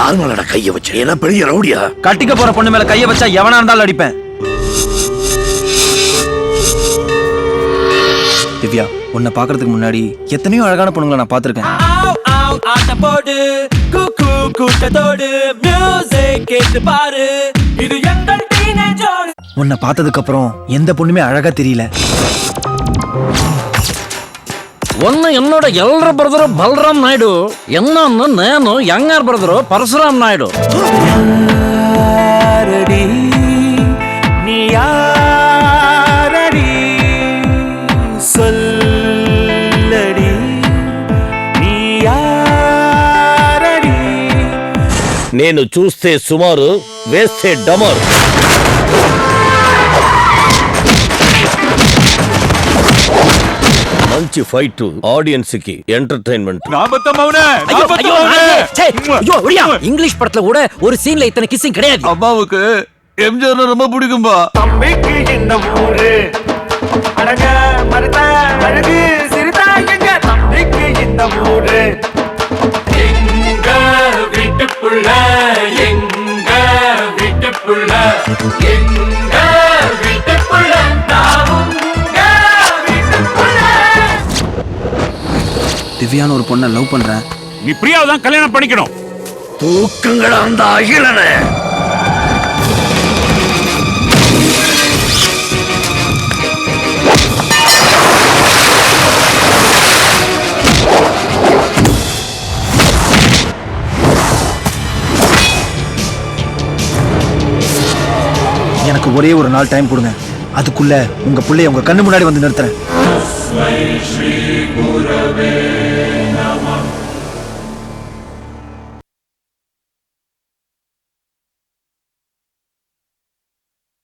யார் மேலடா கைய வச்ச? என்ன பெரிய ரவுடியா? கட்டிக்க போற பொண்ணு மேல கைய வச்சா எவனா இருந்தாலும் அடிப்பேன். திவ்யா, உன்னை பாக்குறதுக்கு முன்னாடி எத்தனையோ அழகான பொண்ணுங்களை நான் பாத்திருக்கேன். உன்னை பார்த்ததுக்கு அப்புறம் எந்த பொண்ணுமே அழகா தெரியல. ஒன்னு என்னோட எல்ற பிரதரு பல்ராம் நாயுடு, இன்னொன்னு నేను యంగర్ బ్రదరు పరశురామ్ నాయుడు. నేను చూస్తే సుమారు, వేస్తే డమర్. మంచి ఫైట్, ఆడియన్స్ కి ఎంటర్టైన్మెంట్. இங்கிலீஷ் படத்துல கூட ஒரு சீன்ல இத்தனை கிஸ்ஸிங் கிடையாது. அம்மாவுக்கு எம்ஜிஆர் ரொம்ப பிடிக்கும்பா. தம்பிக்கு இந்த ஊரு அழக மருத அழகு சிறுதா எங்க தம்பிக்கு இந்த ஊரு. எங்க வீட்டுக்குள்ள எங்க வீட்டுக்குள்ள எங்க வீட்டுக்குள்ள திவ்யான்னு ஒரு பொண்ணை லவ் பண்றேன். நீ பிரியாவை தான் கல்யாணம் பண்ணிக்கணும். தூக்குங்களா அந்த அகிலனை. எனக்கு ஒரே ஒரு நாள் டைம் கொடுங்க. அதுக்குள்ள உங்க பிள்ளைய உங்க கண்ணு முன்னாடி வந்து நிறுத்துறேன்.